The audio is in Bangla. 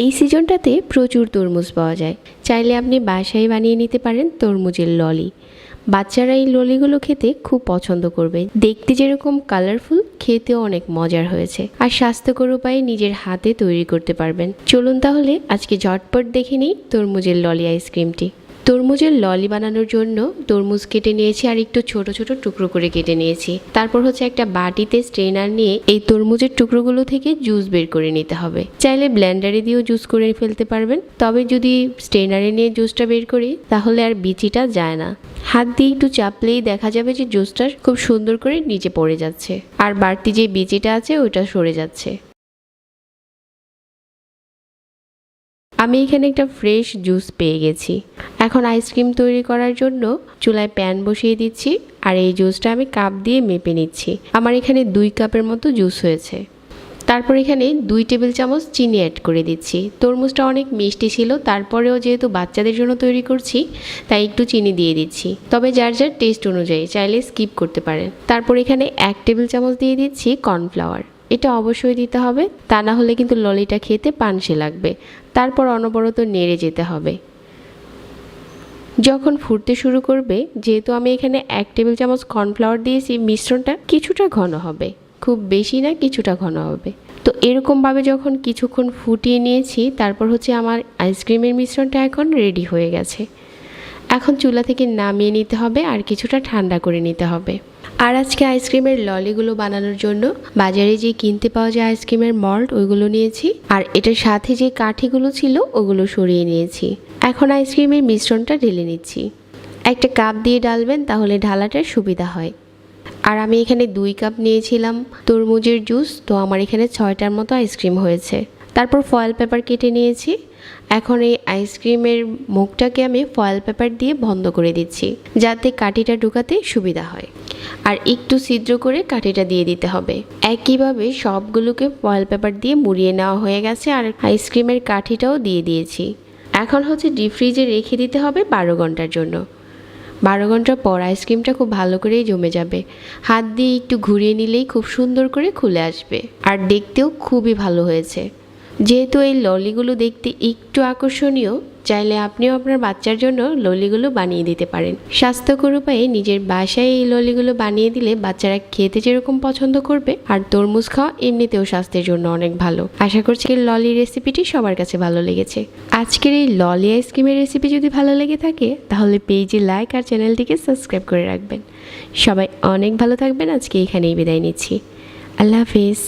এই সিজনটাতে প্রচুর তরমুজ পাওয়া যায়। চাইলে আপনি বাসায় বানিয়ে নিতে পারেন তরমুজের ললি। বাচ্চারা এই ললিগুলো খেতে খুব পছন্দ করবে। দেখতে যেরকম কালারফুল, খেতেও অনেক মজার হয়েছে, আর স্বাস্থ্যকর উপায়ে নিজের হাতে তৈরি করতে পারবেন। চলুন তাহলে আজকে ঝটপট দেখে নিই তরমুজের ললি আইসক্রিমটি। তরমুজের ললি বানানোর জন্য তরমুজ কেটে নিয়েছি আর একটু ছোট ছোট টুকরো করে কেটে নিয়েছি। তারপর হচ্ছে একটা বাটিতে স্ট্রেনার নিয়ে এই তরমুজের টুকরোগুলো থেকে জুস বের করে নিতে হবে। চাইলে ব্লেন্ডারে দিয়েও জুস করে ফেলতে পারবেন, তবে যদি স্ট্রেনারে নিয়ে জুসটা বের করি তাহলে আর বিচিটা যায় না। হাত দিয়ে একটু চাপলেই দেখা যাবে যে জুসটা খুব সুন্দর করে নিচে পড়ে যাচ্ছে, আর বাড়তি যে বিচিটা আছে ওটা সরে যাচ্ছে। আমি এখানে একটা ফ্রেশ জুস পেয়ে গেছি। এখন আইসক্রিম তৈরি করার জন্য চুলায় প্যান বসিয়ে দিচ্ছি, আর এই জুসটা আমি কাপ দিয়ে মেপে নিচ্ছি। আমার এখানে 2 কাপের মতো জুস হয়েছে। তারপর এখানে 2 টেবিল চামচ চিনি অ্যাড করে দিচ্ছি। তরমুজটা অনেক মিষ্টি ছিল, তারপরেও যেহেতু বাচ্চাদের জন্য তৈরি করছি তাই একটু চিনি দিয়ে দিচ্ছি, তবে যার যার টেস্ট অনুযায়ী চাইলে স্কিপ করতে পারেন। তারপর এখানে 1 টেবিল চামচ দিয়ে দিচ্ছি কর্নফ্লাওয়ার। এটা অবশ্যই দিতে হবে, তা না হলে কিন্তু ললিটা খেতে পানসে লাগবে। তারপর অনবরত নেড়ে যেতে হবে। যখন ফুটতে শুরু করবে, যেহেতু আমি এখানে 1 টেবিল চামচ কর্নফ্লাওয়ার দিয়েছি, মিশ্রণটা কিছুটা ঘন হবে, খুব বেশি না, কিছুটা ঘন হবে। তো এরকমভাবে যখন কিছুক্ষণ ফুটিয়ে নিয়েছি, তারপর হচ্ছে আমার আইসক্রিমের মিশ্রণটা এখন রেডি হয়ে গেছে। এখন চুলা থেকে নামিয়ে নিতে হবে আর কিছুটা ঠান্ডা করে নিতে হবে। আর আজকে আইসক্রিমের ললিগুলো বানানোর জন্য বাজারে যে কিনতে পাওয়া যায় আইসক্রিমের মল্ট, ওইগুলো নিয়েছি, আর এটার সাথে যে কাঠিগুলো ছিল ওগুলো সরিয়ে নিয়েছি। এখন আইসক্রিমের মিশ্রণটা ঢেলে নিচ্ছি। একটা কাপ দিয়ে ঢালবেন, তাহলে ঢালাটার সুবিধা হয়। আর আমি এখানে 2 কাপ নিয়েছিলাম তরমুজের জুস, তো আমার এখানে 6টার মতো আইসক্রিম হয়েছে। তারপর ফয়েল পেপার কেটে নিয়েছি। এখন এই আইসক্রিমের মুখটাকে আমি ফয়েল পেপার দিয়ে বন্ধ করে দিচ্ছি, যাতে কাঠিটা ঢুকাতে সুবিধা হয়। আর একটু ছিদ্র করে কাঠিটা দিয়ে দিতে হবে। একইভাবে সবগুলোকে ফয়েল পেপার দিয়ে মুড়িয়ে নেওয়া হয়ে গেছে, আর আইসক্রিমের কাঠিটাও দিয়ে দিয়েছি। এখন হচ্ছে ডিপ ফ্রিজে রেখে দিতে হবে 12 ঘন্টার জন্য। 12 ঘন্টা পর আইসক্রিমটা খুব ভালো করেই জমে যাবে। হাত দিয়ে একটু ঘুরিয়ে নিলেই খুব সুন্দর করে খুলে আসবে, আর দেখতেও খুবই ভালো হয়েছে। যেহেতু এই ললিগুলো দেখতে একটু আকর্ষণীয়, চাইলে আপনিও আপনার বাচ্চার জন্য ললিগুলো বানিয়ে দিতে পারেন। স্বাস্থ্যকর উপায়ে নিজের বাসায় এই ললিগুলো বানিয়ে দিলে বাচ্চারা খেতে যেরকম পছন্দ করবে, আর তরমুজ খাওয়া এমনিতেও স্বাস্থ্যের জন্য অনেক ভালো। আশা করছি এই ললি রেসিপিটি সবার কাছে ভালো লেগেছে। আজকের এই ললি আইসক্রিমের রেসিপি যদি ভালো লেগে থাকে, তাহলে পেজে লাইক আর চ্যানেলটিকে সাবস্ক্রাইব করে রাখবেন। সবাই অনেক ভালো থাকবেন। আজকে এখানেই বিদায় নিচ্ছি। আল্লাহ হাফিজ।